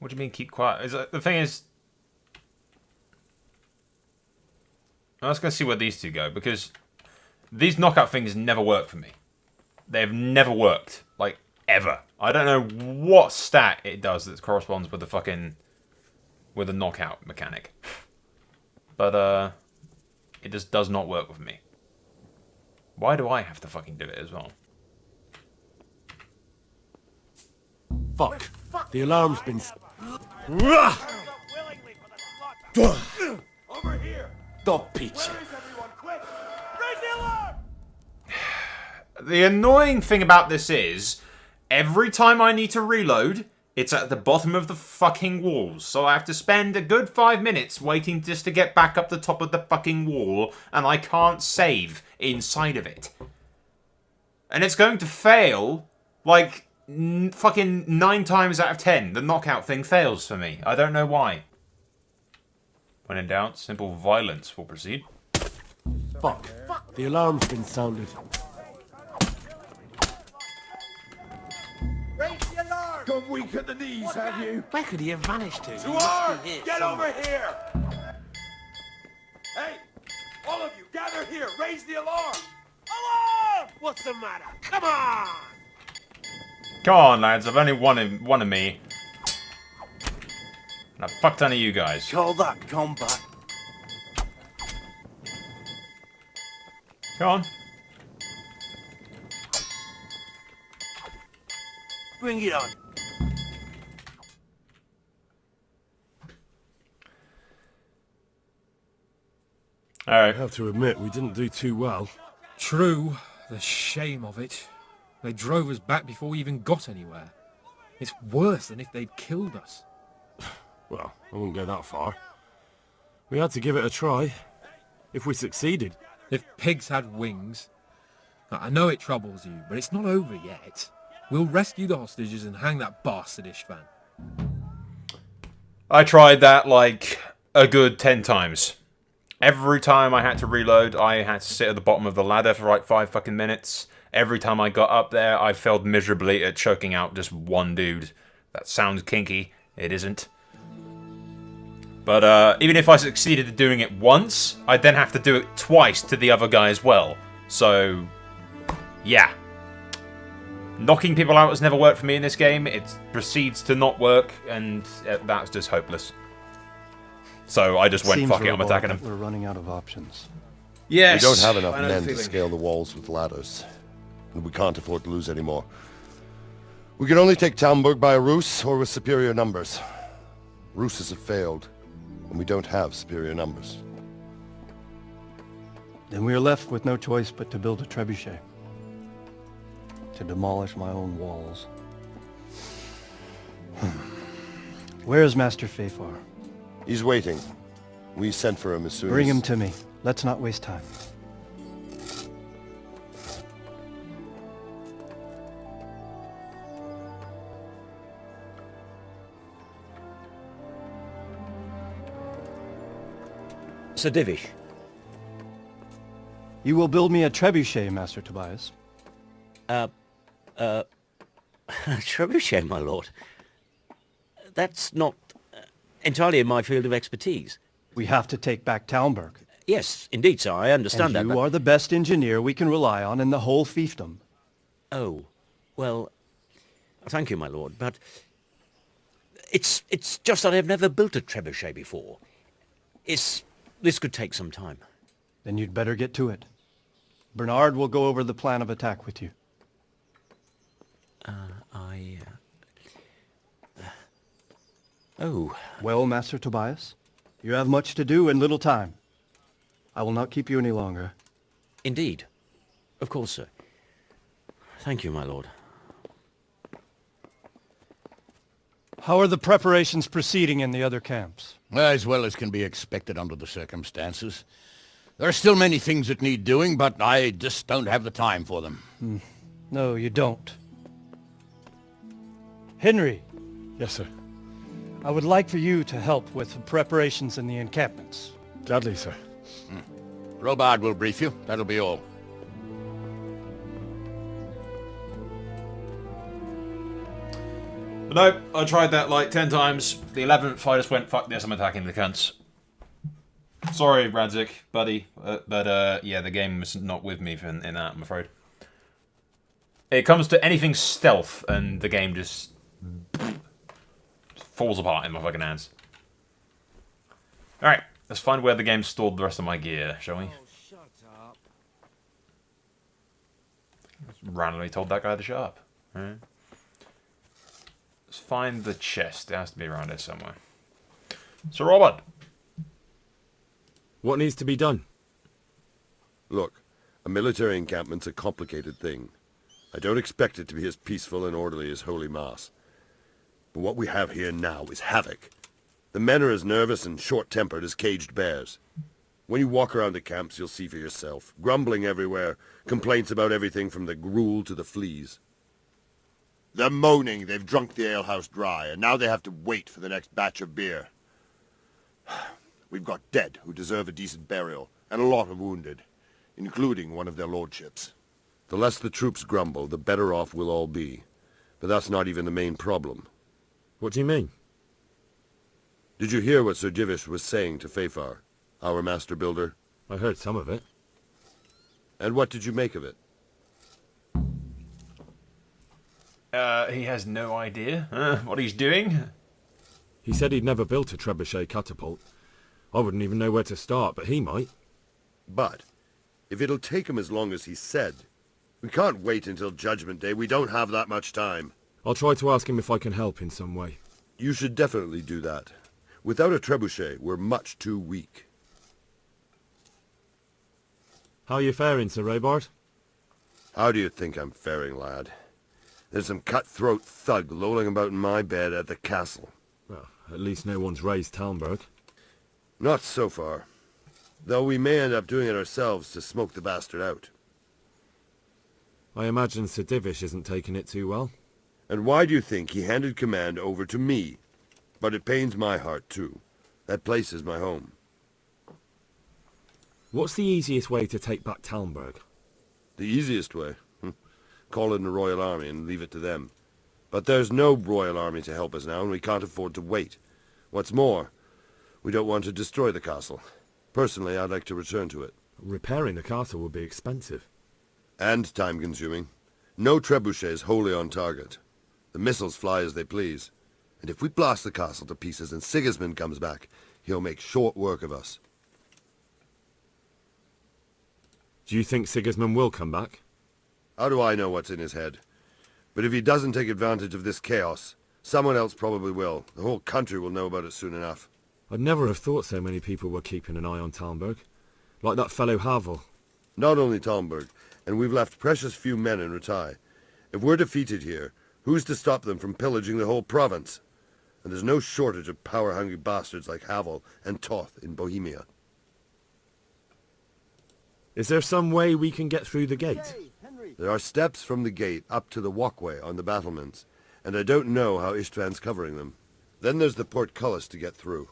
What do you mean keep quiet? The thing is, I'm just going to see where these two go, because these knockout things never work for me. They've never worked. Like, ever. I don't know what stat it does that corresponds with the fucking... with the knockout mechanic. But, it just does not work with me. Why do I have to fucking do it as well? Fuck. The alarm's been... Over here! Stop, Peach. Where is everyone? Quick! Raise the alarm! The annoying thing about this is, every time I need to reload, it's at the bottom of the fucking walls. So I have to spend a good 5 minutes waiting just to get back up the top of the fucking wall, and I can't save inside of it. And it's going to fail, like, fucking 9 times out of 10. The knockout thing fails for me. I don't know why. When in doubt, simple violence will proceed. Fuck. The alarm's been sounded. Raise the alarm! Gone weak at the knees, have you? Where could he have vanished to? To arms! Get over here! Hey! All of you, gather here! Raise the alarm! Alarm! What's the matter? Come on! Come on, lads. I've only one of me. And a fuck ton of you guys. Call that combat. Come on. Bring it on. Alright. I have to admit, we didn't do too well. True. The shame of it. They drove us back before we even got anywhere. It's worse than if they'd killed us. Well, I wouldn't go that far. We had to give it a try. If we succeeded. If pigs had wings... I know it troubles you, but it's not over yet. We'll rescue the hostages and hang that bastard Ishvan. I tried that like a good 10 times. Every time I had to reload, I had to sit at the bottom of the ladder for like 5 fucking minutes. Every time I got up there, I failed miserably at choking out just one dude. That sounds kinky. It isn't. But even if I succeeded at doing it once, I'd then have to do it twice to the other guy as well. So, yeah. Knocking people out has never worked for me in this game. It proceeds to not work, and that's just hopeless. So I just went, fuck it, I'm attacking him. We're running out of options. Yes. We don't have enough men to scale the walls with ladders. And we can't afford to lose any more. We can only take Talmberg by a ruse or with superior numbers. Ruses have failed, and we don't have superior numbers. Then we are left with no choice but to build a trebuchet. To demolish my own walls. Where is Master Fafar? He's waiting. We sent for him as soon as... Bring him to me. Let's not waste time. Sir Divish. You will build me a trebuchet, Master Tobias. Trebuchet, my lord. That's not entirely in my field of expertise. We have to take back Talmberg. Yes, indeed, sir, I understand that, And you but... are the best engineer we can rely on in the whole fiefdom. Oh, well, thank you, my lord, but... It's just that I've never built a trebuchet before. This could take some time. Then you'd better get to it. Bernard will go over the plan of attack with you. Oh. Well, Master Tobias, you have much to do and little time. I will not keep you any longer. Indeed. Of course, sir. Thank you, my lord. How are the preparations proceeding in the other camps? As well as can be expected under the circumstances. There are still many things that need doing, but I just don't have the time for them. No, you don't. Henry. Yes, sir. I would like for you to help with the preparations in the encampments. Gladly, sir. Robard will brief you. That'll be all. Nope, I tried that like 10 times. The 11th, I just went, fuck this, I'm attacking the cunts. Sorry, Radzik, buddy. Yeah, the game was not with me in that, I'm afraid. It comes to anything stealth, and the game just falls apart in my fucking hands. Alright, let's find where the game stored the rest of my gear, shall we? Randomly told that guy to shut up. Alright. Let's find the chest. It has to be around here somewhere. Sir Robert! What needs to be done? Look, a military encampment's a complicated thing. I don't expect it to be as peaceful and orderly as Holy Mass. But what we have here now is havoc. The men are as nervous and short-tempered as caged bears. When you walk around the camps, you'll see for yourself. Grumbling everywhere, complaints about everything from the gruel to the fleas. They're moaning they've drunk the alehouse dry, and now they have to wait for the next batch of beer. We've got dead who deserve a decent burial, and a lot of wounded, including one of their lordships. The less the troops grumble, the better off we'll all be. But that's not even the main problem. What do you mean? Did you hear what Sir Divish was saying to Fafar, our master builder? I heard some of it. And what did you make of it? He has no idea what he's doing. He said he'd never built a trebuchet catapult. I wouldn't even know where to start, but he might. But, if it'll take him as long as he said, we can't wait until Judgment Day. We don't have that much time. I'll try to ask him if I can help in some way. You should definitely do that. Without a trebuchet, we're much too weak. How are you faring, Sir Raybart? How do you think I'm faring, lad? There's some cutthroat thug lolling about in my bed at the castle. Well, at least no one's raised Talmberg. Not so far. Though we may end up doing it ourselves to smoke the bastard out. I imagine Sir Divish isn't taking it too well. And why do you think he handed command over to me? But it pains my heart, too. That place is my home. What's the easiest way to take back Talmberg? The easiest way? Call in the Royal Army and leave it to them. But there's no Royal Army to help us now, and we can't afford to wait. What's more, we don't want to destroy the castle. Personally, I'd like to return to it. Repairing the castle would be expensive. And time-consuming. No trebuchet is wholly on target. The missiles fly as they please. And if we blast the castle to pieces and Sigismund comes back, he'll make short work of us. Do you think Sigismund will come back? How do I know what's in his head? But if he doesn't take advantage of this chaos, someone else probably will. The whole country will know about it soon enough. I'd never have thought so many people were keeping an eye on Talmberg. Like that fellow Havel. Not only Talmberg, and we've left precious few men in Ratai. If we're defeated here, who's to stop them from pillaging the whole province? And there's no shortage of power-hungry bastards like Havel and Toth in Bohemia. Is there some way we can get through the gate? There are steps from the gate up to the walkway on the battlements, and I don't know how Istvan's covering them. Then there's the portcullis to get through.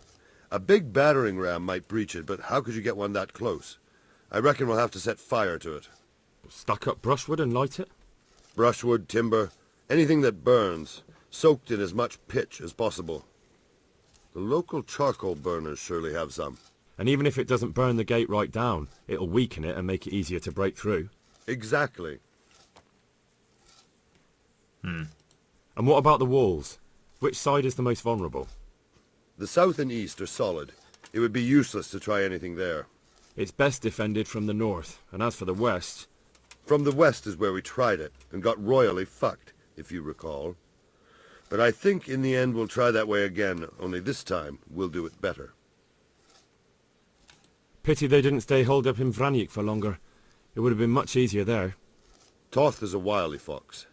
A big battering ram might breach it, but how could you get one that close? I reckon we'll have to set fire to it. Stack up brushwood and light it? Brushwood, timber, anything that burns, soaked in as much pitch as possible. The local charcoal burners surely have some. And even if it doesn't burn the gate right down, it'll weaken it and make it easier to break through. Exactly. And what about the walls? Which side is the most vulnerable? The south and east are solid. It would be useless to try anything there. It's best defended from the north, and as for the west... From the west is where we tried it, and got royally fucked, if you recall. But I think in the end we'll try that way again, only this time we'll do it better. Pity they didn't stay holed up in Vranyk for longer. It would have been much easier there. Toth is a wily fox.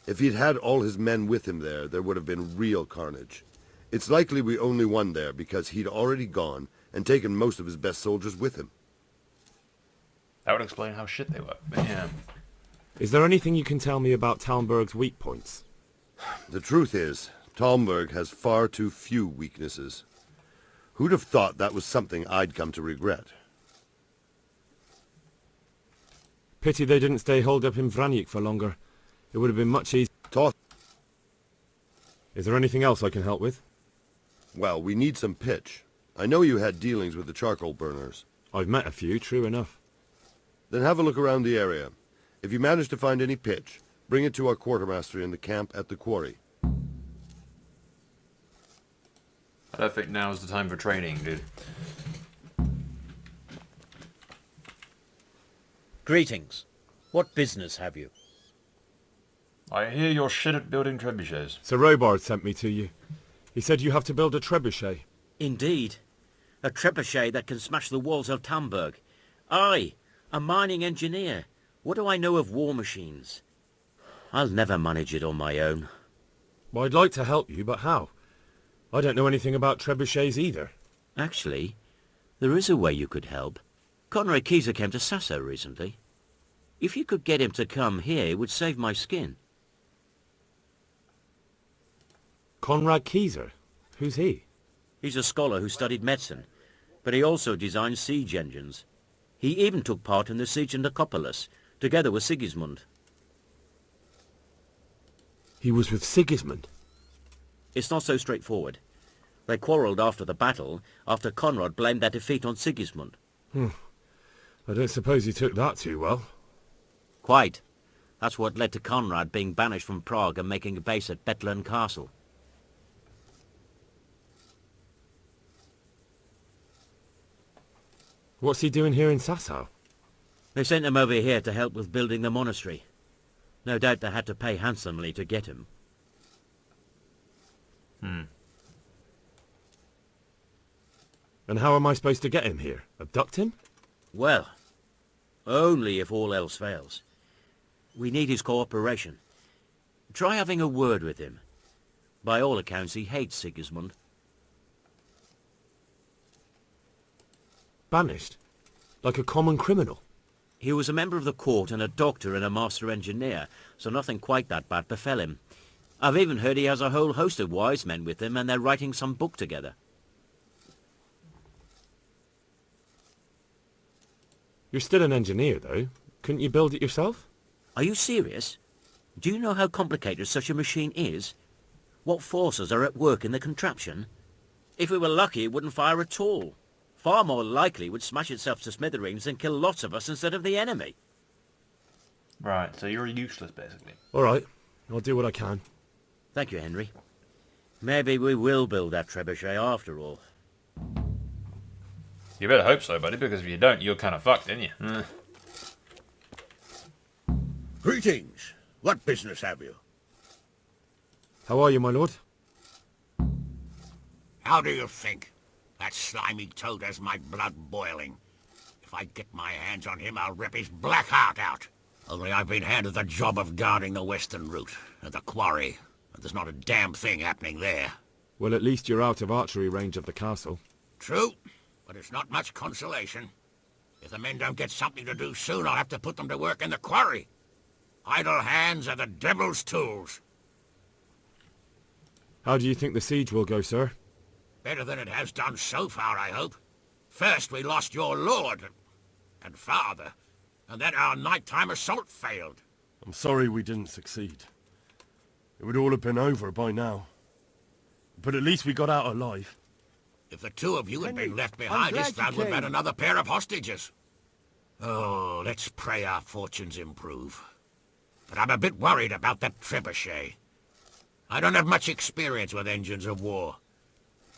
If he'd had all his men with him there, there would have been real carnage. It's likely we only won there because he'd already gone and taken most of his best soldiers with him. That would explain how shit they were, but yeah. Is there anything you can tell me about Talmberg's weak points? The truth is, Talmberg has far too few weaknesses. Who'd have thought that was something I'd come to regret? Pity they didn't stay holed up in Vranyk for longer. It would have been much easier. Toth. Is there anything else I can help with? Well, we need some pitch. I know you had dealings with the charcoal burners. I've met a few, true enough. Then have a look around the area. If you manage to find any pitch, bring it to our quartermaster in the camp at the quarry. I don't think now's the time for training, dude. Greetings. What business have you? I hear you're shit at building trebuchets. Sir Robard sent me to you. He said you have to build a trebuchet. Indeed. A trebuchet that can smash the walls of Tamburg. I, a mining engineer. What do I know of war machines? I'll never manage it on my own. Well, I'd like to help you, but how? I don't know anything about trebuchets either. Actually, there is a way you could help. Conrad Keyser came to Sasso recently. If you could get him to come here, it would save my skin. Conrad Keyser? Who's he? He's a scholar who studied medicine, but he also designed siege engines. He even took part in the siege of Nicopolis, together with Sigismund. He was with Sigismund? It's not so straightforward. They quarrelled after the battle, after Conrad blamed their defeat on Sigismund. I don't suppose he took that too well. Quite. That's what led to Conrad being banished from Prague and making a base at Bethlen Castle. What's he doing here in Sasau? They sent him over here to help with building the monastery. No doubt they had to pay handsomely to get him. And how am I supposed to get him here? Abduct him? Well, only if all else fails. We need his cooperation. Try having a word with him. By all accounts, he hates Sigismund. Banished? Like a common criminal? He was a member of the court and a doctor and a master engineer, so nothing quite that bad befell him. I've even heard he has a whole host of wise men with him and they're writing some book together. You're still an engineer, though. Couldn't you build it yourself? Are you serious? Do you know how complicated such a machine is? What forces are at work in the contraption? If we were lucky, it wouldn't fire at all. Far more likely it would smash itself to smithereens and kill lots of us instead of the enemy. Right, so you're useless, basically. All right. I'll do what I can. Thank you, Henry. Maybe we will build that trebuchet after all. You better hope so, buddy, because if you don't, you're kind of fucked, ain't you? Greetings. What business have you? How are you, my lord? How do you think? That slimy toad has my blood boiling. If I get my hands on him, I'll rip his black heart out. Only I've been handed the job of guarding the western route, and the quarry, and there's not a damn thing happening there. Well, at least you're out of archery range of the castle. True, but it's not much consolation. If the men don't get something to do soon, I'll have to put them to work in the quarry. Idle hands are the devil's tools. How do you think the siege will go, sir? Better than it has done so far, I hope. First we lost your lord and father, and then our nighttime assault failed. I'm sorry we didn't succeed. It would all have been over by now. But at least we got out alive. If the two of you had been left behind, Istvan would have had another pair of hostages. Oh, let's pray our fortunes improve. But I'm a bit worried about that trebuchet. I don't have much experience with engines of war.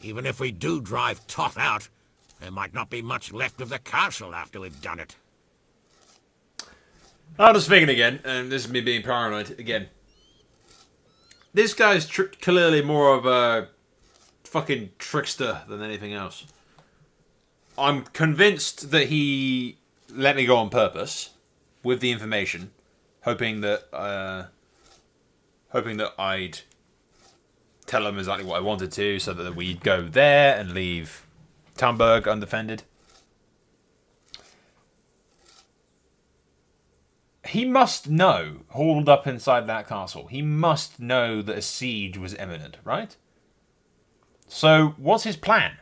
Even if we do drive Toth out, there might not be much left of the castle after we've done it. I'm just thinking again, and this is me being paranoid again. This guy's clearly more of a fucking trickster than anything else. I'm convinced that he let me go on purpose with the information, hoping that I'd tell him exactly what I wanted to, so that we'd go there and leave Tamburg undefended. He must know, hauled up inside that castle, he must know that a siege was imminent, right? So, what's his plan?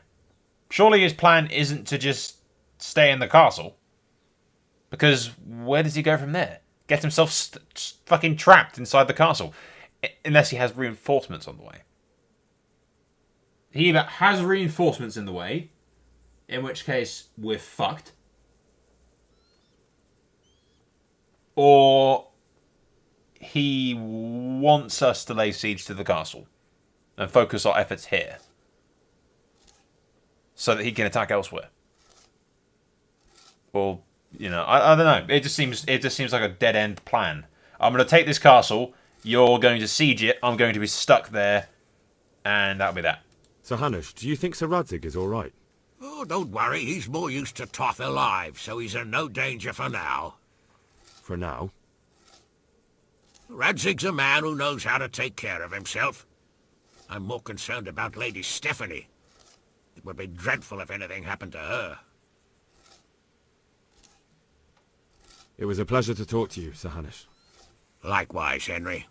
Surely his plan isn't to just stay in the castle. Because where does he go from there? Get himself fucking trapped inside the castle. Unless he has reinforcements on the way. he either has reinforcements in the way, in which case we're fucked, or he wants us to lay siege to the castle and focus our efforts here so that he can attack elsewhere. Or, you know, I don't know. It just seems like a dead-end plan. I'm going to take this castle, you're going to siege it, I'm going to be stuck there, and that'll be that. So, Hanush, do you think Sir Radzig is all right? Oh, don't worry. He's more used to Toth alive, so he's in no danger for now. For now. Radzig's a man who knows how to take care of himself. I'm more concerned about Lady Stephanie. It would be dreadful if anything happened to her. It was a pleasure to talk to you, Sir Hanush. Likewise, Henry.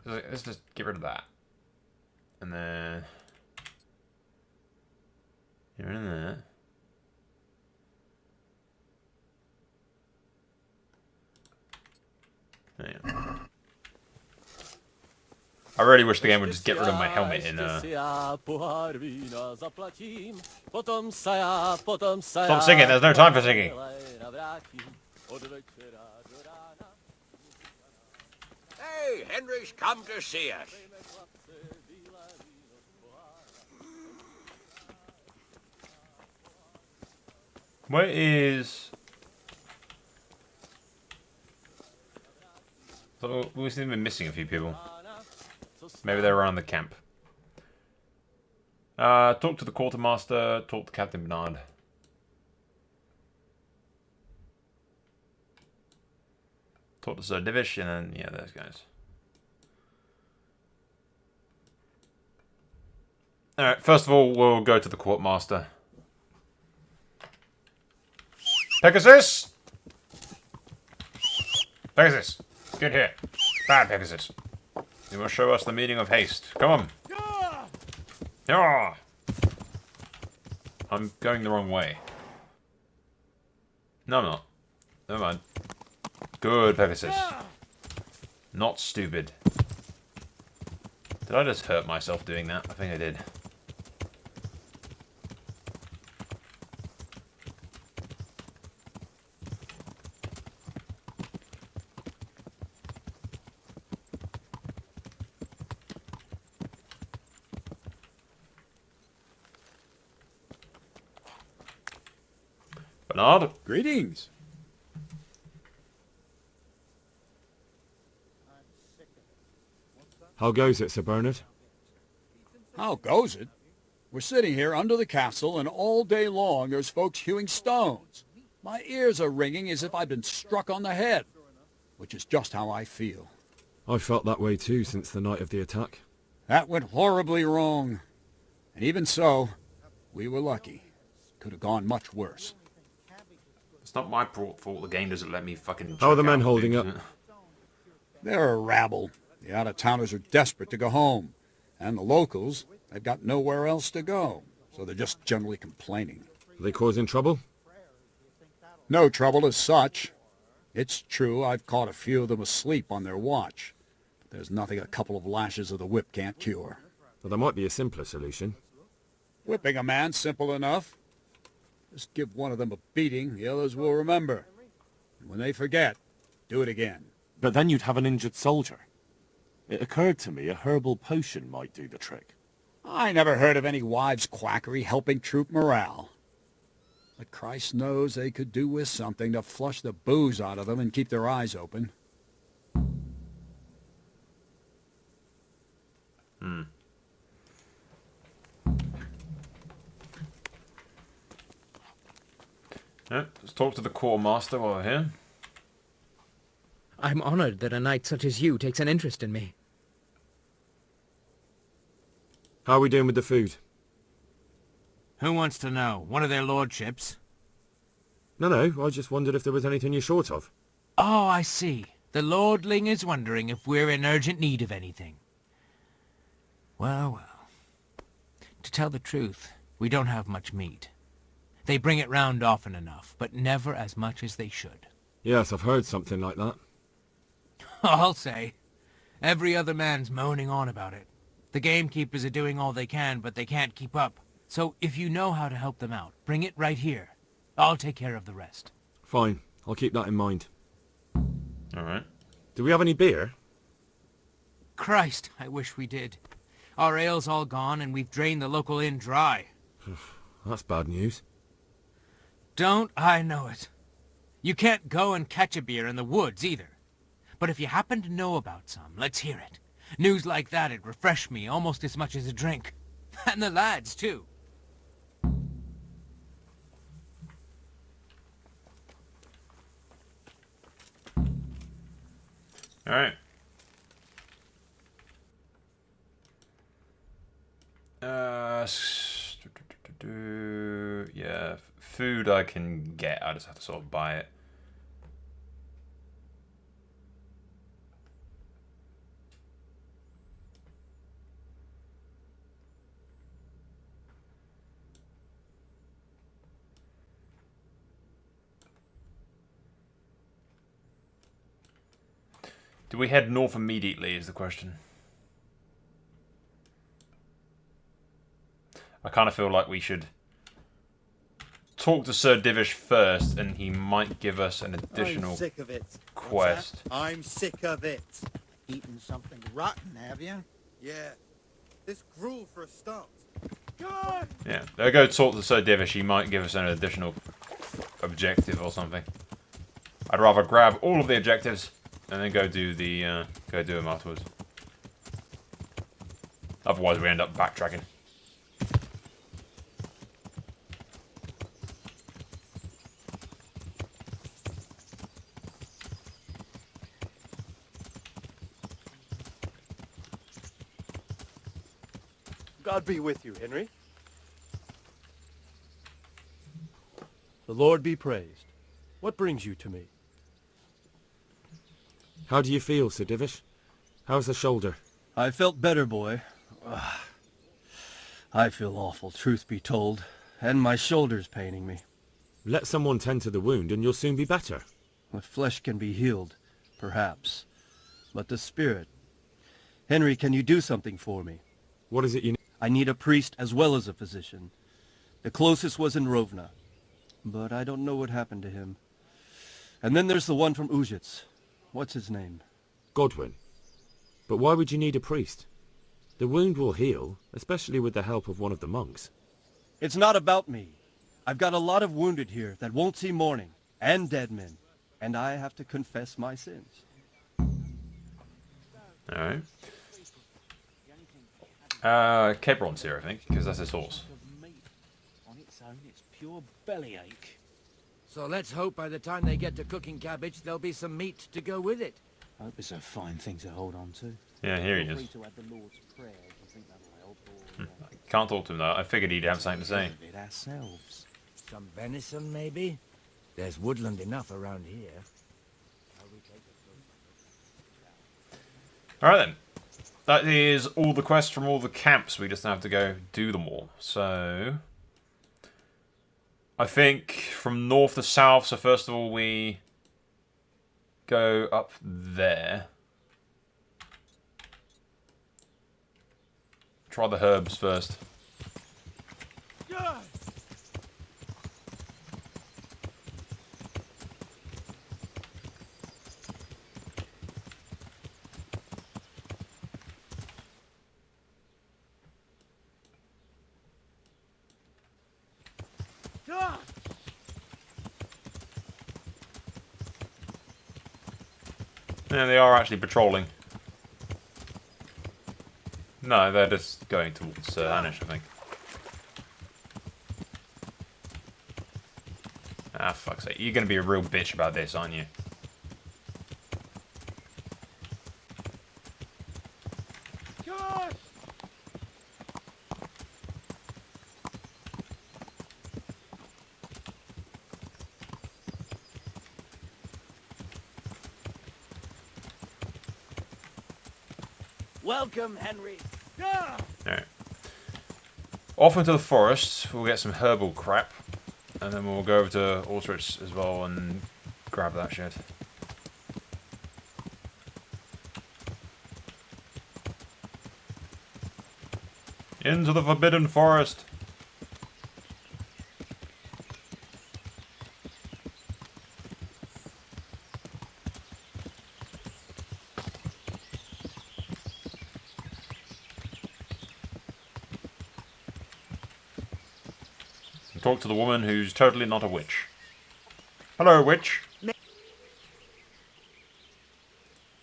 Let's just get rid of that. And then... Get rid of that. Hang on. I really wish the game would just get rid of my helmet in Stop singing, there's no time for singing. Hey, Henry's come to see us. Where is... So we seem to be missing a few people. Maybe they're around the camp. Talk to the quartermaster, talk to Captain Bernard. Talk to Sir Divish, and then, yeah, those guys. Alright, first of all, we'll go to the quartermaster. Pegasus! Pegasus! Get here. Bad Pegasus. You will show us the meaning of haste. Come on. Yeah. I'm going the wrong way. No, I'm not. Never mind. Good, Pegasus. Not stupid. Did I just hurt myself doing that? I think I did. Bernard? Greetings. How goes it, Sir Bernard? How goes it? We're sitting here under the castle, and all day long there's folks hewing stones. My ears are ringing as if I'd been struck on the head, which is just how I feel. I felt that way too since the night of the attack. That went horribly wrong. And even so, we were lucky. Could have gone much worse. It's not my fault the game doesn't let me fucking... How are the check men out holding things, up? isn't it? They're a rabble. The out-of-towners are desperate to go home. And the locals, they've got nowhere else to go. So they're just generally complaining. Are they causing trouble? No trouble as such. It's true I've caught a few of them asleep on their watch. But there's nothing a couple of lashes of the whip can't cure. Well, there might be a simpler solution. Whipping a man's simple enough. Just give one of them a beating, the others will remember. And when they forget, do it again. But then you'd have an injured soldier. It occurred to me a herbal potion might do the trick. I never heard of any wives' quackery helping troop morale. But Christ knows they could do with something to flush the booze out of them and keep their eyes open. Yeah, let's talk to the quartermaster while we're here. I'm honored that a knight such as you takes an interest in me. How are we doing with the food? Who wants to know? One of their lordships? No, I just wondered if there was anything you're short of. Oh, I see. The lordling is wondering if we're in urgent need of anything. Well, well. To tell the truth, we don't have much meat. They bring it round often enough, but never as much as they should. Yes, I've heard something like that. I'll say. Every other man's moaning on about it. The gamekeepers are doing all they can, but they can't keep up. So if you know how to help them out, bring it right here. I'll take care of the rest. Fine, I'll keep that in mind. Alright. Do we have any beer? Christ, I wish we did. Our ale's all gone, and we've drained the local inn dry. That's bad news. Don't I know it? You can't go and catch a beer in the woods, either. But if you happen to know about some, let's hear it. News like that'd refresh me almost as much as a drink. And the lads, too. Alright. Yeah, food I can get. I just have to sort of buy it. Do we head north immediately is the question. I kind of feel like we should talk to Sir Divish first, and he might give us an additional quest. I'm sick of it. Eating something rotten, have you? Yeah. This gruel for a start. God! Yeah, I'll go talk to Sir Divish. He might give us an additional objective or something. I'd rather grab all of the objectives and then go do them afterwards. Otherwise, we end up backtracking. God be with you, Henry. The Lord be praised. What brings you to me? How do you feel, Sir Divish? How's the shoulder? I felt better, boy. I feel awful, truth be told, and my shoulder's paining me. Let someone tend to the wound and you'll soon be better. The flesh can be healed, perhaps, but the spirit... Henry, can you do something for me? What is it you need? I need a priest as well as a physician. The closest was in Rovna, but I don't know what happened to him. And then there's the one from Ujits. What's his name? Godwin. But why would you need a priest? The wound will heal, especially with the help of one of the monks. It's not about me. I've got a lot of wounded here that won't see morning, and dead men, and I have to confess my sins. Alright. Kebron's here, I think, because that's his horse. On its own, it's pure bellyache. So let's hope by the time they get to cooking cabbage, there'll be some meat to go with it. I hope it's a fine thing to hold on to. Yeah, here he is. Can't talk to him though. I figured he'd have something to say. Ourselves. Some venison, maybe? There's woodland enough around here. Alright then. That is all the quests from all the camps. We just have to go do them all. So, I think from north to south. So first of all, we go up there. Try the herbs first. Yeah, they are actually patrolling. No, they're just going towards Anish, I think. Ah, fuck's sake. You're going to be a real bitch about this, aren't you? Welcome, Henry. Alright. Off into the forest, we'll get some herbal crap. And then we'll go over to Auschwitz as well and grab that shit. Into the forbidden forest. Talk to the woman who's totally not a witch. Hello, witch.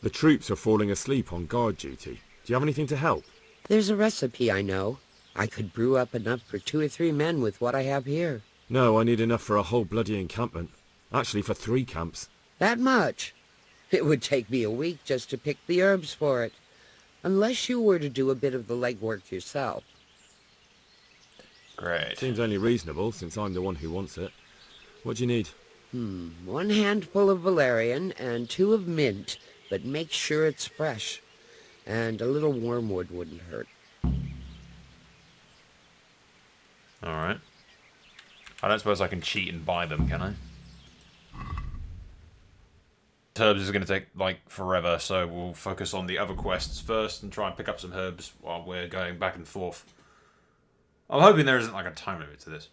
The troops are falling asleep on guard duty. Do you have anything to help? There's a recipe I know. I could brew up enough for 2 or 3 men with what I have here. No, I need enough for a whole bloody encampment. Actually, for 3 camps. That much? It would take me a week just to pick the herbs for it. Unless you were to do a bit of the legwork yourself. Great. Seems only reasonable, since I'm the one who wants it. What do you need? 1 handful of valerian and 2 of mint, but make sure it's fresh. And a little wormwood wouldn't hurt. Alright. I don't suppose I can cheat and buy them, can I? Herbs is going to take, like, forever, so we'll focus on the other quests first and try and pick up some herbs while we're going back and forth. I'm hoping there isn't, like, a time limit to this.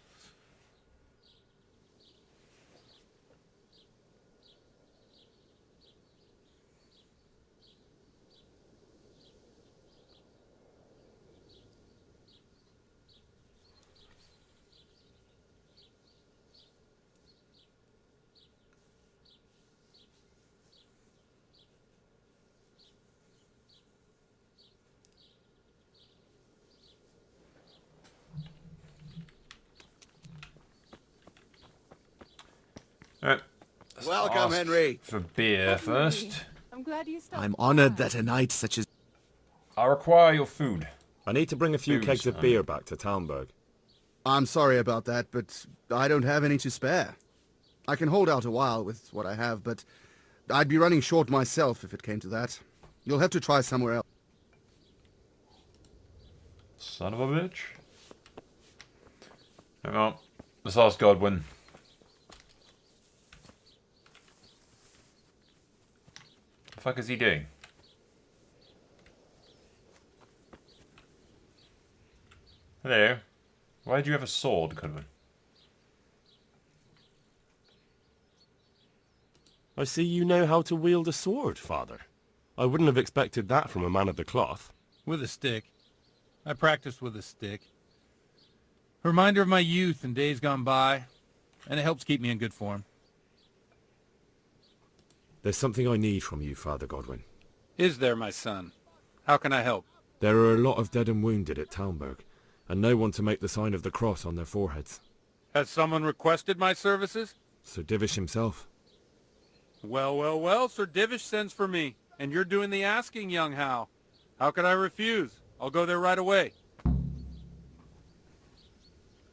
Alright. Welcome, Henry. For beer first. I'm glad you stopped. I'm honored that a night such as... I require your food. I need to bring a few Booze, kegs of I beer mean. back to Talmberg. I'm sorry about that, but I don't have any to spare. I can hold out a while with what I have, but I'd be running short myself if it came to that. You'll have to try somewhere else. Son of a bitch. Well, let's ask Godwin. The fuck is he doing? Hello. Why do you have a sword, Godwin? I see you know how to wield a sword, Father. I wouldn't have expected that from a man of the cloth. With a stick. I practice with a stick. A reminder of my youth and days gone by, and it helps keep me in good form. There's something I need from you, Father Godwin. Is there, my son? How can I help? There are a lot of dead and wounded at Talmberg, and no one to make the sign of the cross on their foreheads. Has someone requested my services? Sir Divish himself. Well, well, well, Sir Divish sends for me, and you're doing the asking, young Hal. How could I refuse? I'll go there right away.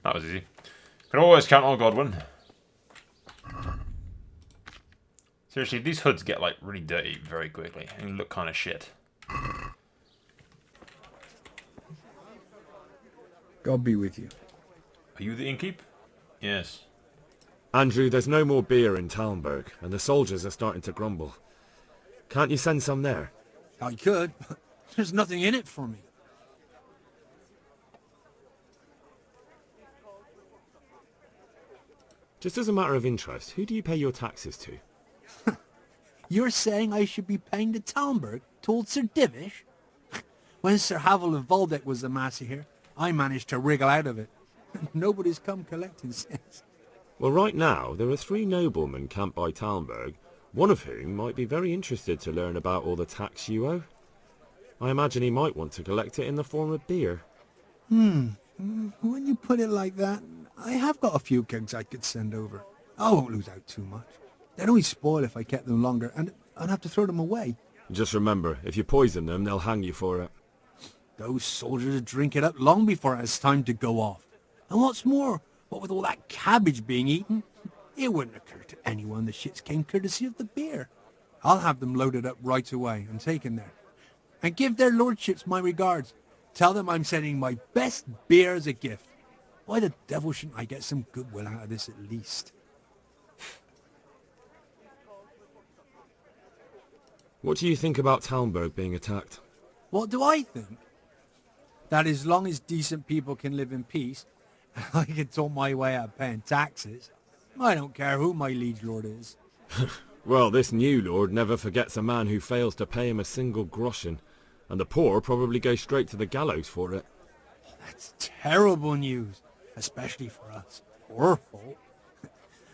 That was easy. Can always count on Godwin. Seriously, these hoods get like really dirty very quickly and look kind of shit. God be with you. Are you the innkeep? Yes. Andrew, there's no more beer in Talmberg, and the soldiers are starting to grumble. Can't you send some there? I could, but there's nothing in it for me. Just as a matter of interest, who do you pay your taxes to? You're saying I should be paying to Talmberg, told Sir Divish? When Sir Havel of Waldeck was the master here, I managed to wriggle out of it. Nobody's come collecting since. Well, right now, there are 3 noblemen camped by Talmberg, one of whom might be very interested to learn about all the tax you owe. I imagine he might want to collect it in the form of beer. When you put it like that, I have got a few kegs I could send over. I won't lose out too much. They'd only spoil if I kept them longer, and I'd have to throw them away. Just remember, if you poison them, they'll hang you for it. Those soldiers would drink it up long before it's time to go off. And what's more, what with all that cabbage being eaten, it wouldn't occur to anyone the shits came courtesy of the beer. I'll have them loaded up right away and taken there. And give their lordships my regards. Tell them I'm sending my best beer as a gift. Why the devil shouldn't I get some goodwill out of this at least? What do you think about Talmberg being attacked? What do I think? that as long as decent people can live in peace, and I can talk my way out of paying taxes, I don't care who my liege lord is. Well, this new lord never forgets a man who fails to pay him a single groschen, and the poor probably go straight to the gallows for it. That's terrible news, especially for us poor folk.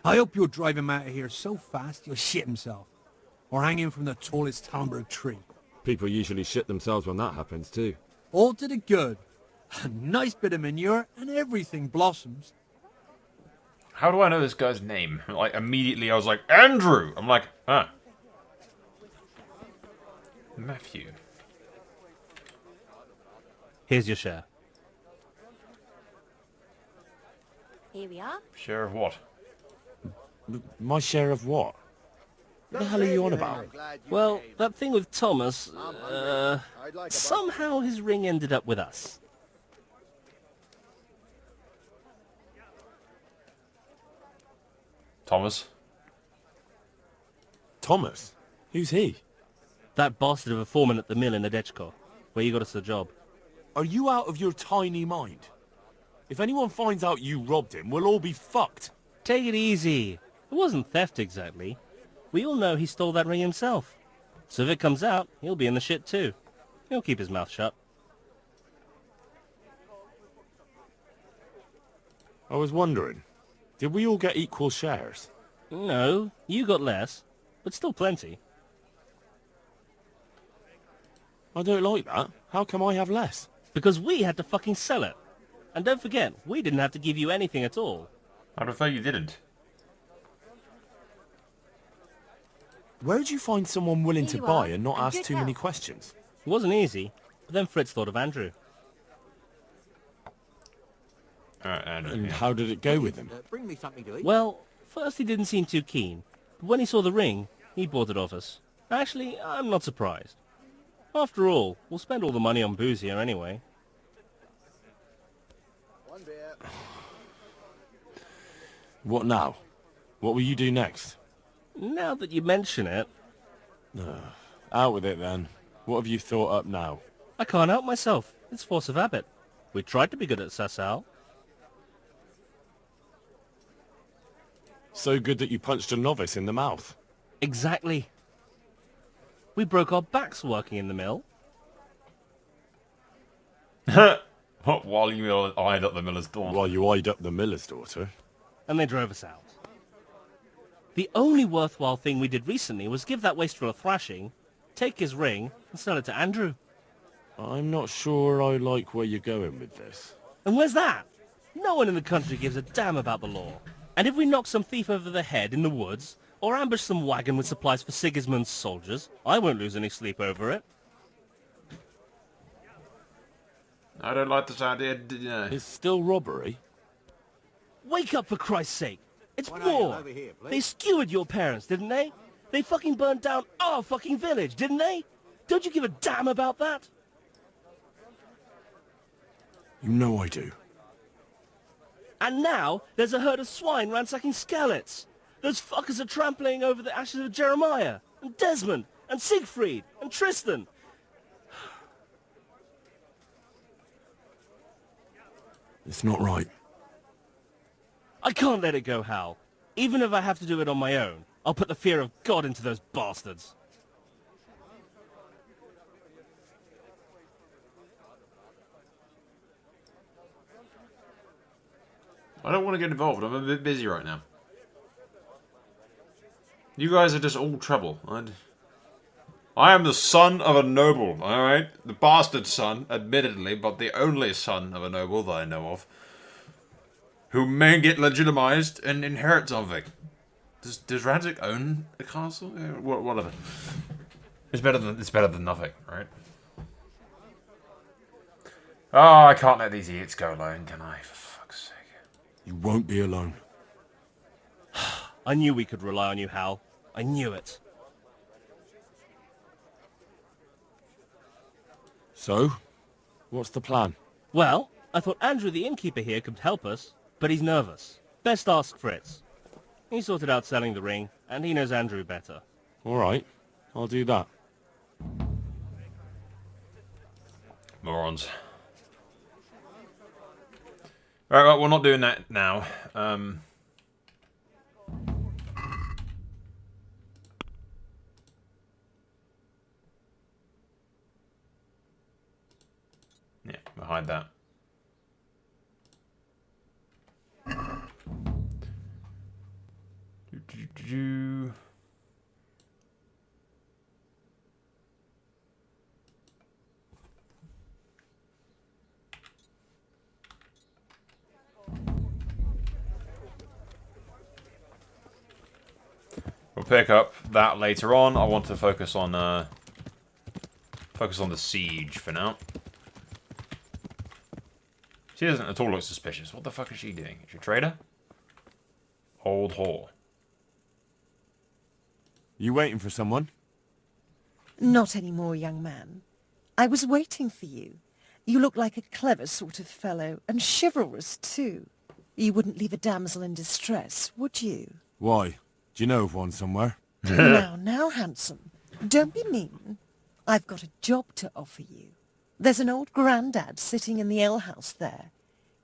I hope you'll drive him out of here so fast he'll shit himself, or hang him from the tallest Talmberg tree. People usually shit themselves when that happens too. All to the good. A nice bit of manure and everything blossoms. How do I know this guy's name? Like, immediately I was like, Andrew! I'm like, huh. Matthew. Here's your share. Here we are. Share of what? My share of what? What the hell are you on about? Well, that thing with Thomas, somehow his ring ended up with us. Thomas? Thomas? Who's he? That bastard of a foreman at the mill in Edechko, where you got us the job. Are you out of your tiny mind? If anyone finds out you robbed him, we'll all be fucked. Take it easy. It wasn't theft exactly. We all know he stole that ring himself. So if it comes out, he'll be in the shit too. He'll keep his mouth shut. I was wondering, did we all get equal shares? No, you got less, but still plenty. I don't like that. How come I have less? Because we had to fucking sell it. And don't forget, we didn't have to give you anything at all. I prefer you didn't. Where'd you find someone willing to Here you buy are, and not and ask good too many health. questions? It wasn't easy, but then Fritz thought of Andrew. Andrew. And how did it go with him? Bring me something to eat. Well, first he didn't seem too keen, but when he saw the ring, he bought it off us. Actually, I'm not surprised. After all, we'll spend all the money on booze here anyway. What now? What will you do next? Now that you mention it, Out with it then. What have you thought up now? I can't help myself. It's force of habit. We tried to be good at Sasau. So good that you punched a novice in the mouth. Exactly. We broke our backs working in the mill. While you eyed up the miller's door. While you eyed up the miller's daughter. And they drove us out. The only worthwhile thing we did recently was give that wastrel a thrashing, take his ring, and sell it to Andrew. I'm not sure I like where you're going with this. And where's that? No one in the country gives a damn about the law. And if we knock some thief over the head in the woods, or ambush some wagon with supplies for Sigismund's soldiers, I won't lose any sleep over it. I don't like this idea. It's still robbery. Wake up, for Christ's sake! It's Why don't you war! over here, please? They skewered your parents, didn't they? They fucking burned down our fucking village, didn't they? Don't you give a damn about that? You know I do. And now, there's a herd of swine ransacking Skalitz. Those fuckers are trampling over the ashes of Jeremiah, and Desmond, and Siegfried, and Tristan. It's not right. I can't let it go, Hal. Even if I have to do it on my own, I'll put the fear of God into those bastards. I don't want to get involved. I'm a bit busy right now. You guys are just all trouble. I am the son of a noble, alright? The bastard son, admittedly, but the only son of a noble that I know of. Who may get legitimized and inherit something. Does Radzik own a castle? Yeah, whatever. It's better than nothing, right? Oh, I can't let these idiots go alone, can I? For fuck's sake. You won't be alone. I knew we could rely on you, Hal. I knew it. So, what's the plan? Well, I thought Andrew the innkeeper here could help us, but he's nervous. Best ask Fritz. He sorted out selling the ring, and he knows Andrew better. Alright, I'll do that. Morons. Alright, well, we're not doing that now. Yeah, we'll hide that. Do. We'll pick up that later on. I want to focus on the siege for now. She doesn't at all look suspicious. What the fuck is she doing? Is she a trader? Old whore. You waiting for someone? Not anymore, young man. I was waiting for you. You look like a clever sort of fellow, and chivalrous too. You wouldn't leave a damsel in distress, would you? Why? Do you know of one somewhere? Now, handsome. Don't be mean. I've got a job to offer you. There's an old grandad sitting in the alehouse there.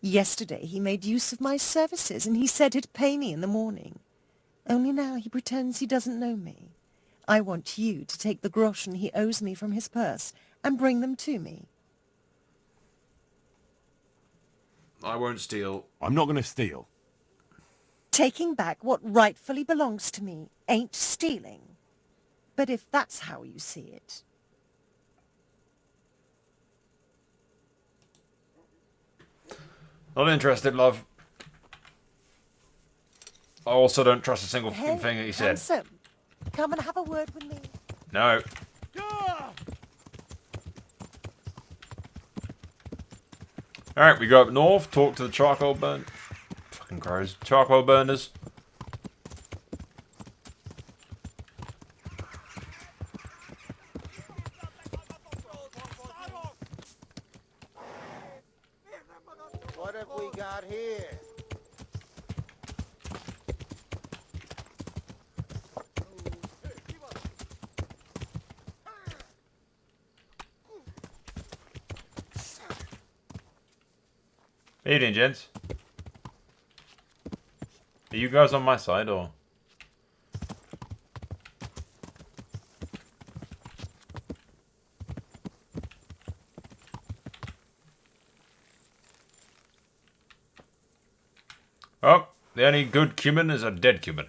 Yesterday he made use of my services, and he said he'd pay me in the morning. Only now he pretends he doesn't know me. I want you to take the groschen he owes me from his purse and bring them to me. I won't steal. I'm not going to steal. Taking back what rightfully belongs to me ain't stealing. But if that's how you see it... Not interested, love. I also don't trust a single fucking thing that he said. Handsome, come and have a word with me. No. Alright, we go up north, talk to the charcoal burn... Fucking crows. Charcoal burners. What have we got here? Evening, gents. Are you guys on my side, or...? Oh, the only good cumin is a dead cumin.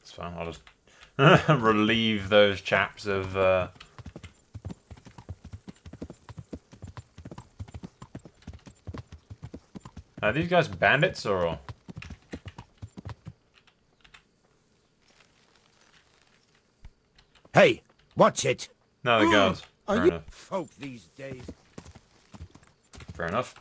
It's fine, I'll just relieve those chaps of... Are these guys bandits, or...? Hey, what's it? No, the guards. Are Fair you enough. folk these days? Fair enough.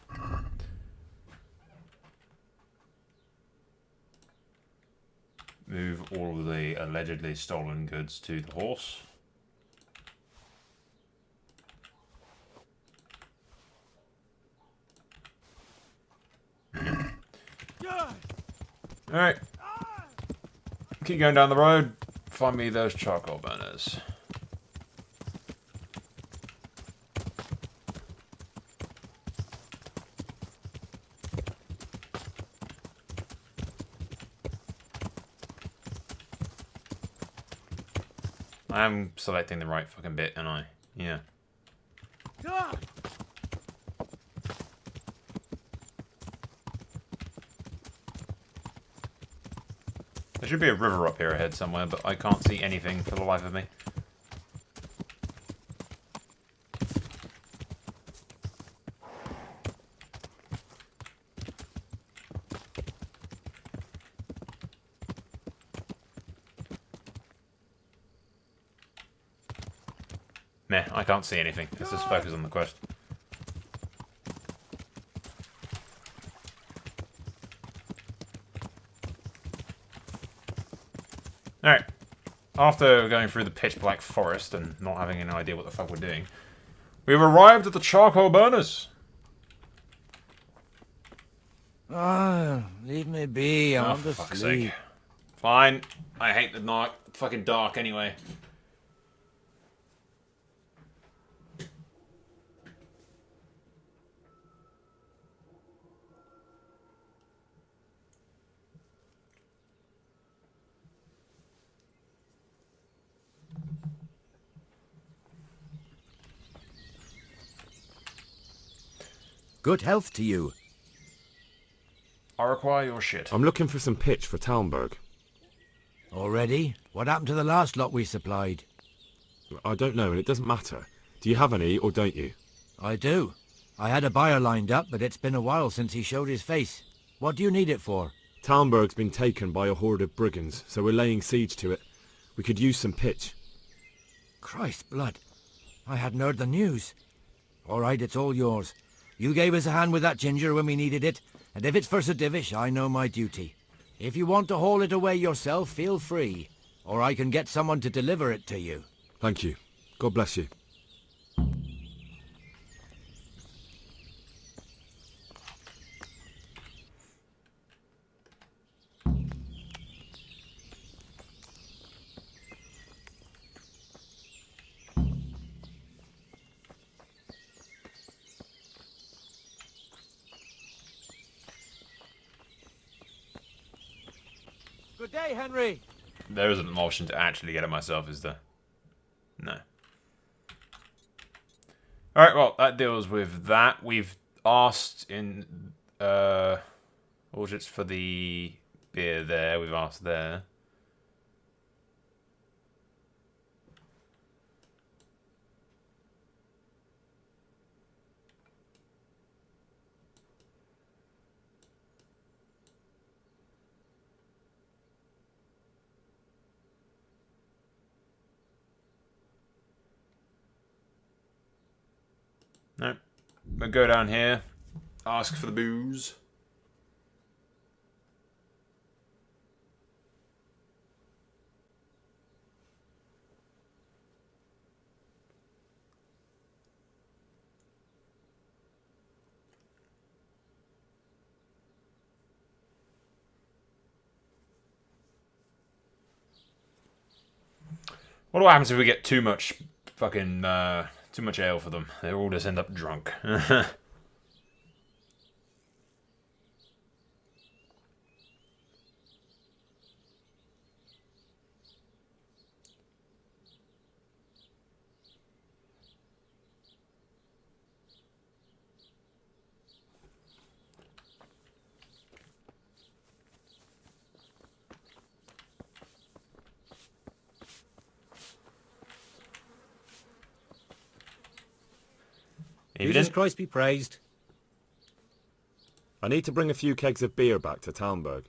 Move all of the allegedly stolen goods to the horse. Alright. Keep going down the road. Find me those charcoal burners. I'm selecting the right fucking bit, and I? Yeah. There should be a river up here ahead somewhere, but I can't see anything for the life of me. Meh, I can't see anything. Let's just focus on the quest. Alright. After going through the pitch black forest and not having any idea what the fuck we're doing, we've arrived at the charcoal burners. Ah, leave me be. I Oh, want to fuck's sleep. sake. Fine. I hate the dark. Fucking dark anyway. Good health to you. I require your shit. I'm looking for some pitch for Talmberg. Already? What happened to the last lot we supplied? I don't know, and it doesn't matter. Do you have any, or don't you? I do. I had a buyer lined up, but it's been a while since he showed his face. What do you need it for? Talmberg's been taken by a horde of brigands, so we're laying siege to it. We could use some pitch. Christ blood. I hadn't heard the news. All right, it's all yours. You gave us a hand with that ginger when we needed it, and if it's for Sir Divish, I know my duty. If you want to haul it away yourself, feel free, or I can get someone to deliver it to you. Thank you. God bless you. Good day, Henry. There isn't an option to actually get it myself, is there? No. Alright, well, that deals with that. We've asked in Orchard's for the beer there. We've asked there. No. We'll go down here. Ask for the booze. What happens if we get too much fucking too much ale for them? They all just end up drunk. Jesus Christ be praised. I need to bring a few kegs of beer back to Talmberg.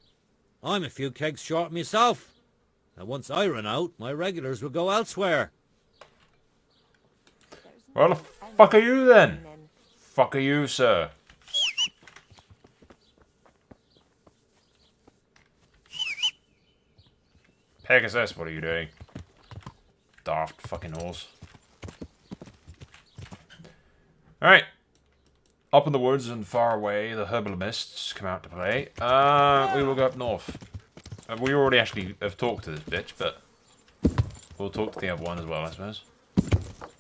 I'm a few kegs short myself. And once I run out, my regulars will go elsewhere. Well, the fuck are you then? Fuck are you, sir? Pegasus, what are you doing? Daft fucking horse. Alright. Up in the woods and far away, the herbal mists come out to play. We will go up north. We already actually have talked to this bitch, but we'll talk to the other one as well, I suppose.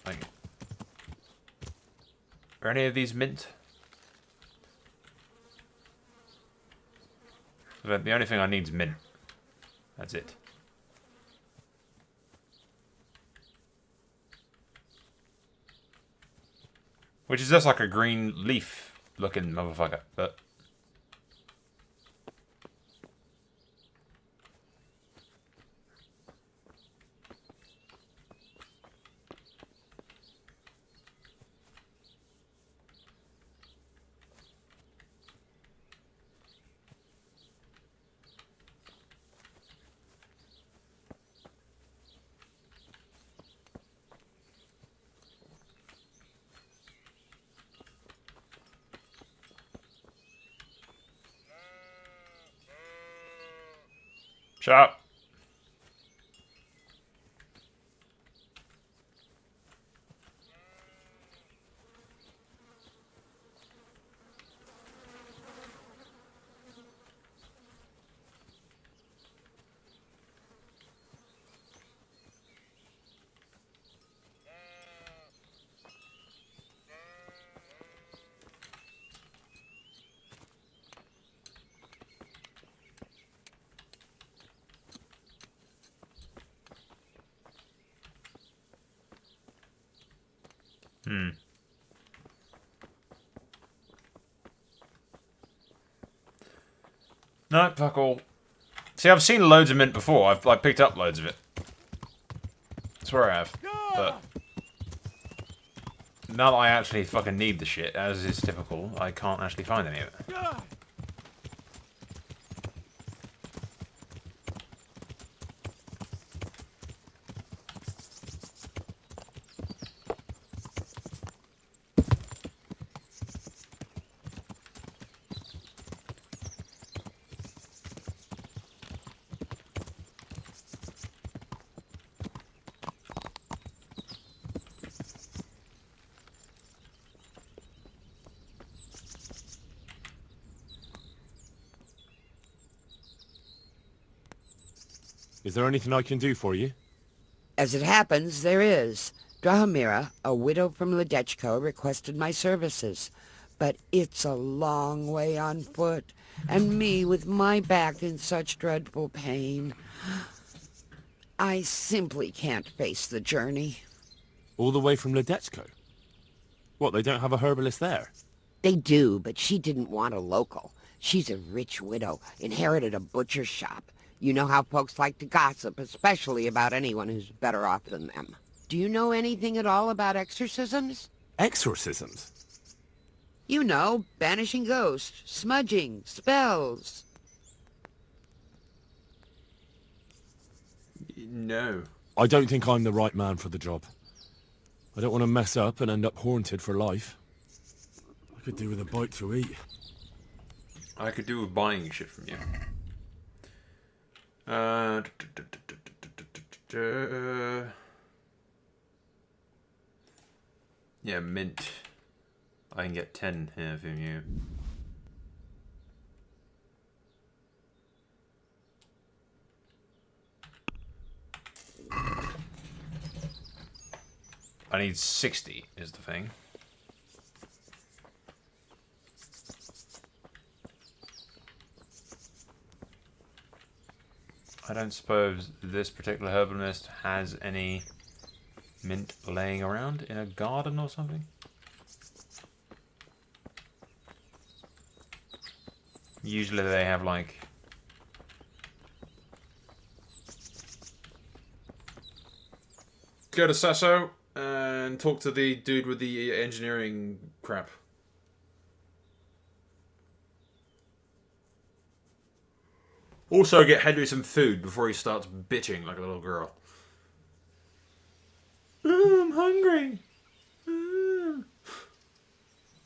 Thank you. Are any of these mint? The only thing I need is mint. That's it. Which is just like a green leaf looking motherfucker, but... Shut up. No, fuck all. See, I've seen loads of mint before. I've picked up loads of it. I swear I have. But now that I actually fucking need the shit, as is typical, I can't actually find any of it. Is there anything I can do for you? As it happens, there is. Drahomira, a widow from Ledechko, requested my services. But it's a long way on foot, and me with my back in such dreadful pain. I simply can't face the journey. All the way from Ledechko? What, they don't have a herbalist there? They do, but she didn't want a local. She's a rich widow, inherited a butcher's shop. You know how folks like to gossip, especially about anyone who's better off than them. Do you know anything at all about exorcisms? Exorcisms? You know, banishing ghosts, smudging, spells. No. I don't think I'm the right man for the job. I don't want to mess up and end up haunted for life. I could do with a bite to eat. I could do with buying shit from you. Yeah, mint. I can get 10 here from you. I need 60 is the thing. I don't suppose this particular herbalist has any mint laying around in a garden or something? Usually they have like... Go to Sasso and talk to the dude with the engineering crap. Also get Henry some food before he starts bitching like a little girl. Oh, I'm hungry.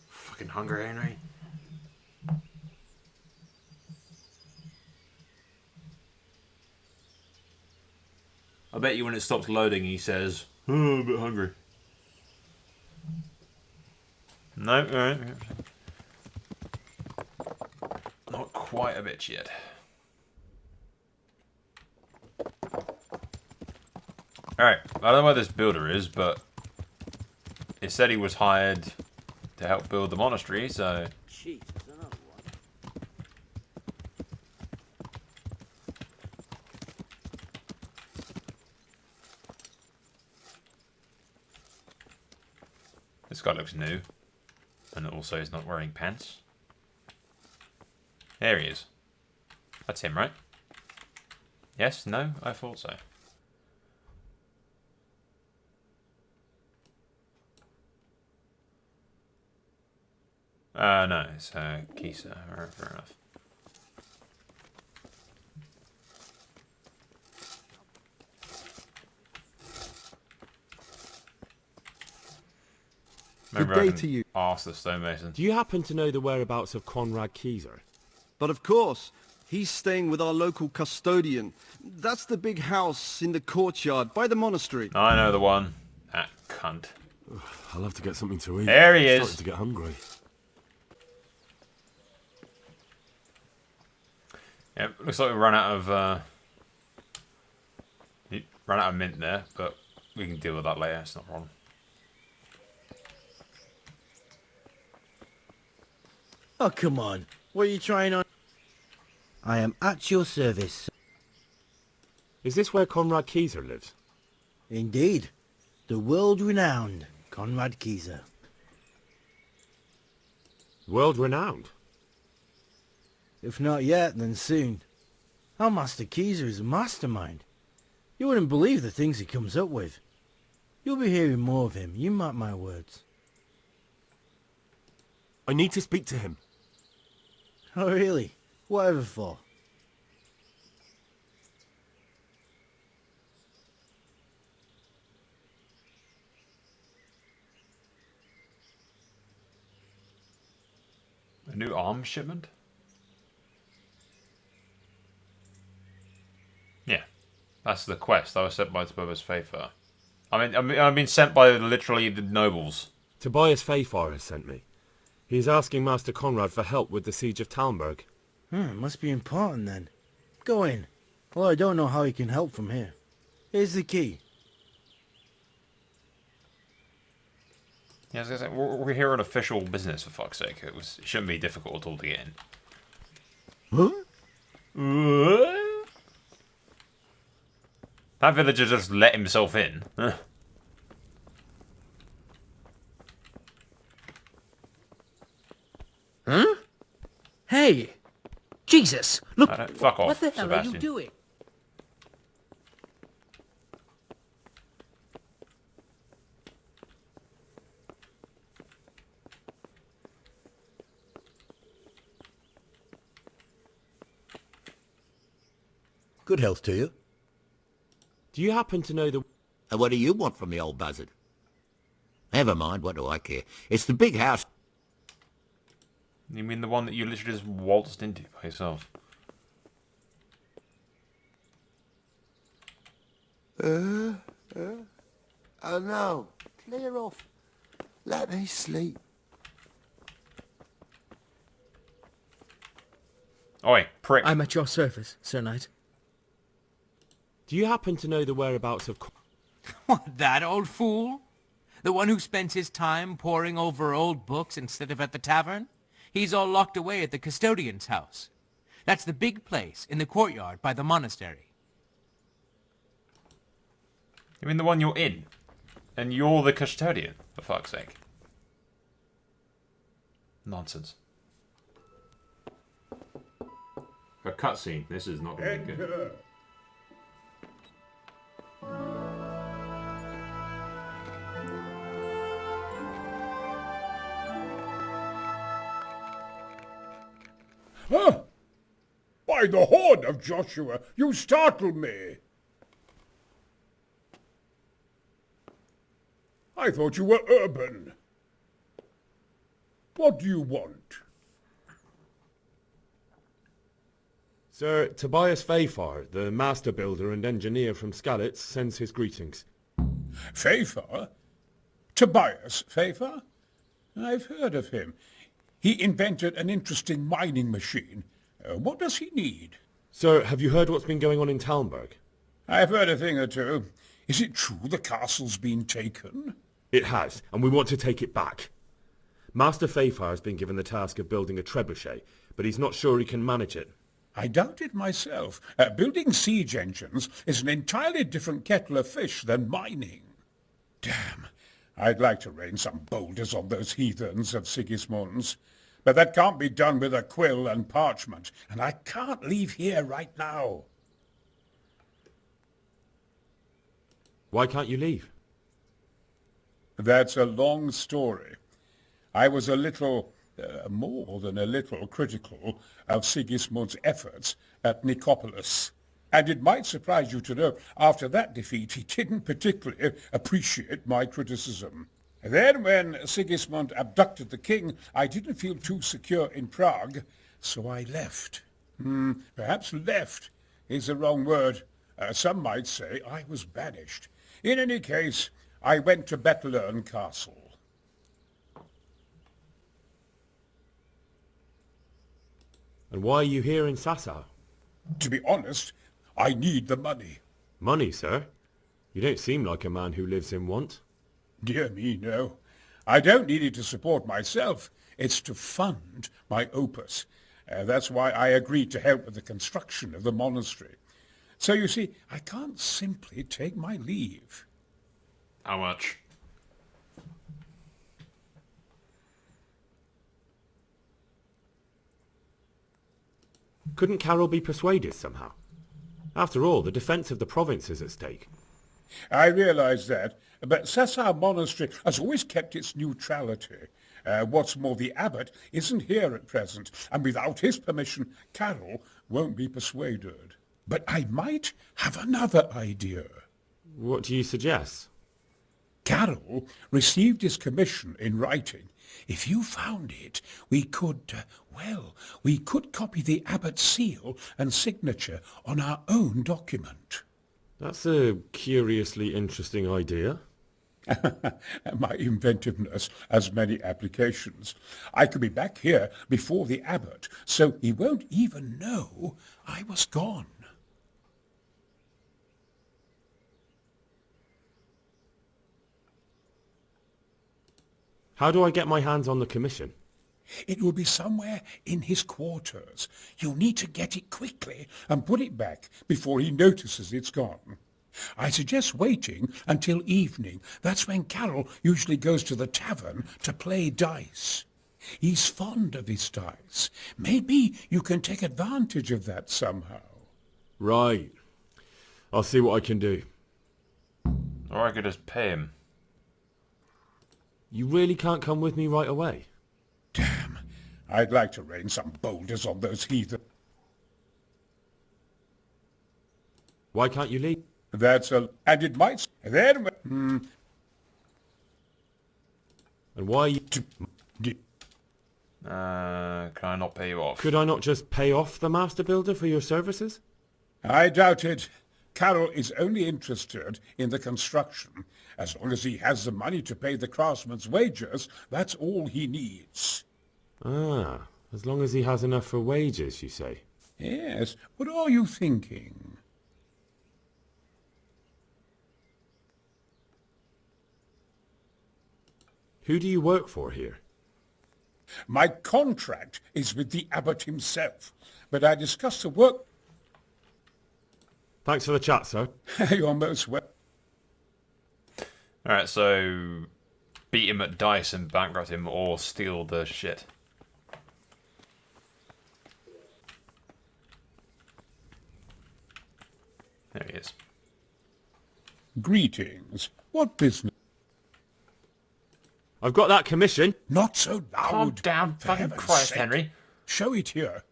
Fucking hungry, Henry. I bet you when it stops loading he says, oh, I'm a bit hungry. No, alright. Not quite a bitch yet. Alright, I don't know where this builder is, but it said he was hired to help build the monastery, so... Jeez, another one. This guy looks new. And also he's not wearing pants. There he is. That's him, right? Yes? No? I thought so. No, it's Kisa. Fair enough. Maybe Good day I can to you. ask the stonemason. Do you happen to know the whereabouts of Conrad Keyser? But of course, He's staying with our local custodian. That's the big house in the courtyard by the monastery. I know the one. That cunt. I'll have to get something to eat. There he I'm is. starting to get hungry. Yeah, looks like we ran out of mint there, but we can deal with that later. It's not a problem. Oh, come on. What are you trying on? I am at your service. Is this where Conrad Keyser lives? Indeed. The world-renowned Conrad Keyser. World-renowned? If not yet, then soon. Our Master Keyser is a mastermind. You wouldn't believe the things he comes up with. You'll be hearing more of him, you mark my words. I need to speak to him. Oh, really? Whatever for? A new arms shipment? Yeah, that's the quest. I was sent by Tobias Faithfar. I've been sent by literally the nobles. Tobias Faithfar has sent me. He's asking Master Conrad for help with the siege of Talmberg. Must be important then. Go in. Well, I don't know how he can help from here. Here's the key. Yeah, I was gonna say, we're here on official business, for fuck's sake. It shouldn't be difficult at all to get in. Huh? That villager just let himself in. Huh? Hey! Jesus! Look! Fuck off, what the hell Sebastian. are you doing? Good health to you. Do you happen to know the... What do you want from the old buzzard? Never mind, what do I care? It's the big house. You mean the one that you literally just waltzed into by yourself? Oh no, clear off. Let me sleep. Oi, prick. I'm at your service, Sir Knight. Do you happen to know the whereabouts of... What, that old fool? The one who spends his time poring over old books instead of at the tavern? He's all locked away at the custodian's house. That's the big place in the courtyard by the monastery. You mean the one you're in? And you're the custodian, for fuck's sake. Nonsense. A cutscene. This is not going to be good. Huh? By the horn of Joshua, you startle me. I thought you were urban. What do you want? Sir Tobias Faithfar, the master builder and engineer from Skalitz, sends his greetings. Faithfar? Tobias Faithfar? I've heard of him. He invented an interesting mining machine. What does he need? Sir, have you heard what's been going on in Talmberg? I've heard a thing or two. Is it true the castle's been taken? It has, and we want to take it back. Master Faithfar has been given the task of building a trebuchet, but he's not sure he can manage it. I doubt it myself. Building siege engines is an entirely different kettle of fish than mining. Damn, I'd like to rain some boulders on those heathens of Sigismund's. But that can't be done with a quill and parchment, and I can't leave here right now. Why can't you leave? That's a long story. I was a little, more than a little, critical of Sigismund's efforts at Nicopolis. And it might surprise you to know, after that defeat, he didn't particularly appreciate my criticism. Then, when Sigismund abducted the king, I didn't feel too secure in Prague, so I left. Perhaps left is the wrong word. Some might say I was banished. In any case, I went to Bethlern Castle. And why are you here in Sasau? To be honest, I need the money. Money, sir? You don't seem like a man who lives in want. Dear me, no. I don't need it to support myself. It's to fund my opus. That's why I agreed to help with the construction of the monastery. So you see, I can't simply take my leave. How much? Couldn't Carol be persuaded somehow? After all, the defence of the province is at stake. I realise that, but Sasau Monastery has always kept its neutrality. What's more, the abbot isn't here at present, and without his permission, Carol won't be persuaded. But I might have another idea. What do you suggest? Carol received his commission in writing. If you found it, we could copy the abbot's seal and signature on our own document. That's a curiously interesting idea. My inventiveness has many applications. I could be back here before the abbot, so he won't even know I was gone. How do I get my hands on the commission? It will be somewhere in his quarters. You'll need to get it quickly and put it back before he notices it's gone. I suggest waiting until evening. That's when Carol usually goes to the tavern to play dice. He's fond of his dice. Maybe you can take advantage of that somehow. Right. I'll see what I can do. Or I could just pay him. You really can't come with me right away? Damn. I'd like to rain some boulders on those heathen. Why can't you leave? And it might... Then... And why are you... Can I not pay you off? Could I not just pay off the Master Builder for your services? I doubt it. Carol is only interested in the construction. As long as he has the money to pay the craftsman's wages, that's all he needs. Ah, as long as he has enough for wages, you say? Yes. What are you thinking? Who do you work for here? My contract is with the abbot himself, but I discussed the work... Thanks for the chat, sir. You're most welcome. Alright, so beat him at dice and bankrupt him or steal the shit. There he is. Greetings. What business? I've got that commission. Not so loud. Calm down, fucking Christ, Henry. Show it here.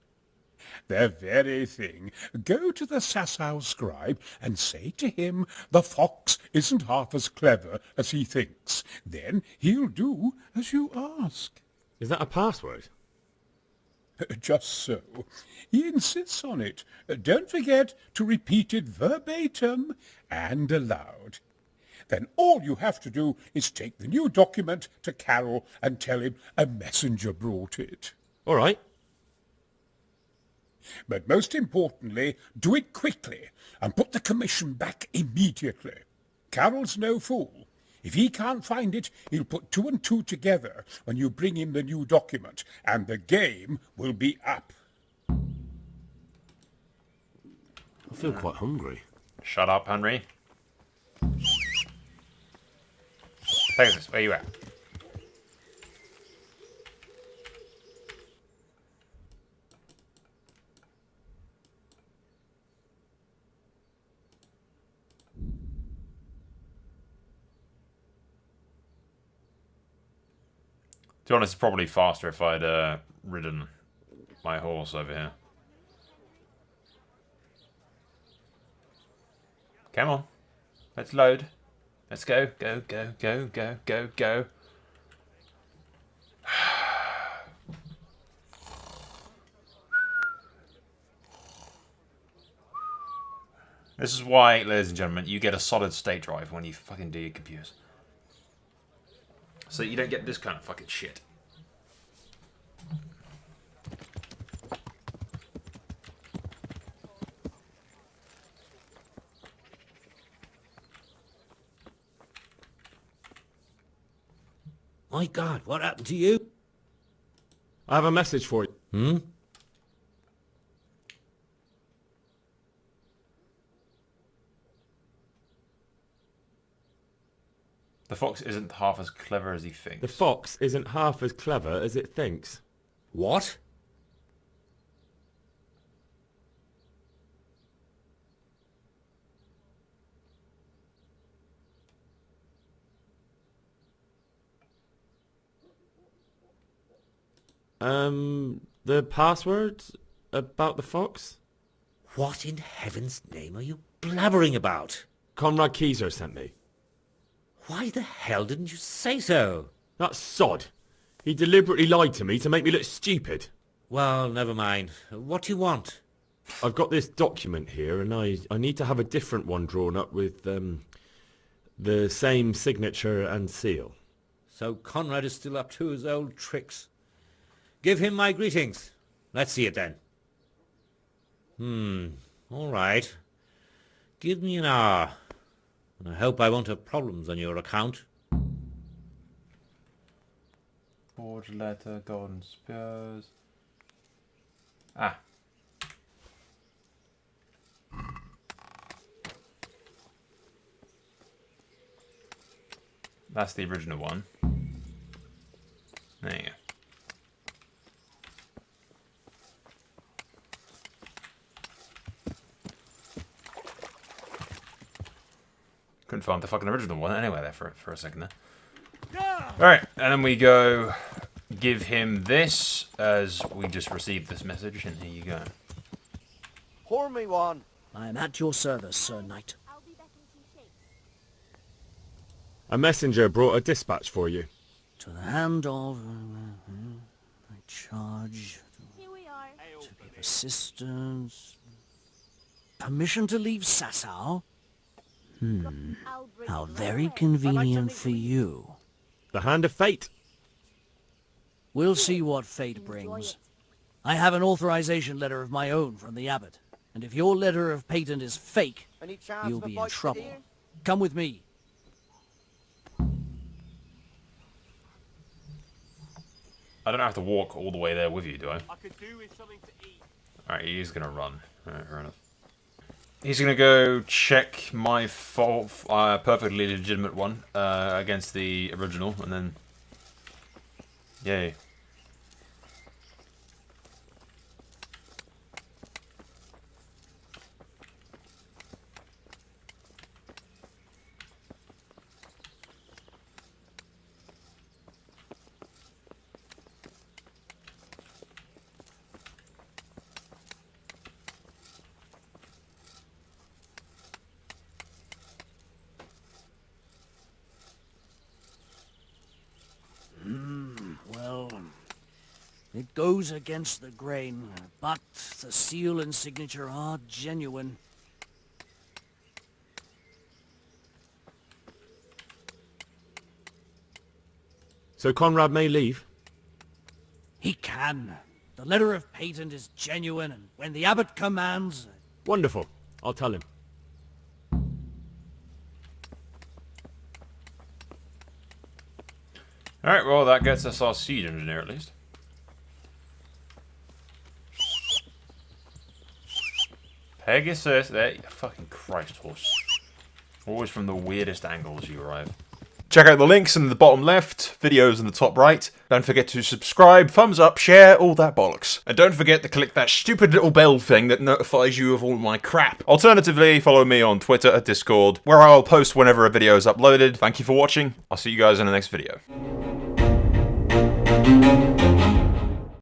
The very thing. Go to the Sasau scribe and say to him, the fox isn't half as clever as he thinks. Then he'll do as you ask. Is that a password? Just so. He insists on it. Don't forget to repeat it verbatim and aloud. Then all you have to do is take the new document to Carol and tell him a messenger brought it. All right. But most importantly, do it quickly and put the commission back immediately. Carol's no fool. If he can't find it, he'll put 2 and 2 together when you bring him the new document, and the game will be up. I feel quite hungry. Shut up, Henry. Pegasus, where you at? To be honest, it's probably faster if I'd ridden my horse over here. Come on. Let's load. Let's go. Go, go, go, go, go, go. This is why, ladies and gentlemen, you get a solid state drive when you fucking do your computers. So you don't get this kind of fucking shit. My God, what happened to you? I have a message for you. Hmm? The fox isn't half as clever as he thinks. The fox isn't half as clever as it thinks. What? The password about the fox? What in heaven's name are you blabbering about? Conrad Keyser sent me. Why the hell didn't you say so? That sod. He deliberately lied to me to make me look stupid. Well, never mind. What do you want? I've got this document here, and I need to have a different one drawn up with the same signature and seal. So Conrad is still up to his old tricks. Give him my greetings. Let's see it then. All right. Give me an hour. And I hope I won't have problems on your account. Forged letter, golden spears. Ah. That's the original one. There you go. Couldn't find the fucking original one anyway there for a second there. Alright, and then we go give him this as we just received this message, and here you go. Pour me one. I am at your service, Sir Knight. A messenger brought a dispatch for you. To the hand of... I charge... Here we are. To give assistance... Permission to leave Sasau? How very convenient for you. The hand of fate. We'll see what fate brings. I have an authorization letter of my own from the abbot, and if your letter of patent is fake, you'll be in trouble. Come with me. I don't have to walk all the way there with you, do I? I could do with something to eat. Alright, he's gonna run. Alright, fair enough. He's gonna go check my perfectly legitimate one against the original, and then... Yay. Well, it goes against the grain, but the seal and signature are genuine. So Conrad may leave? He can. The letter of patent is genuine, and when the abbot commands... Wonderful. I'll tell him. Alright, well, that gets us our siege engineer at least. Pegasus, there, fucking Christ horse. Always from the weirdest angles you arrive. Check out the links in the bottom left, videos in the top right. Don't forget to subscribe, thumbs up, share, all that bollocks. And don't forget to click that stupid little bell thing that notifies you of all my crap. Alternatively, follow me on Twitter, Discord, where I'll post whenever a video is uploaded. Thank you for watching. I'll see you guys in the next video.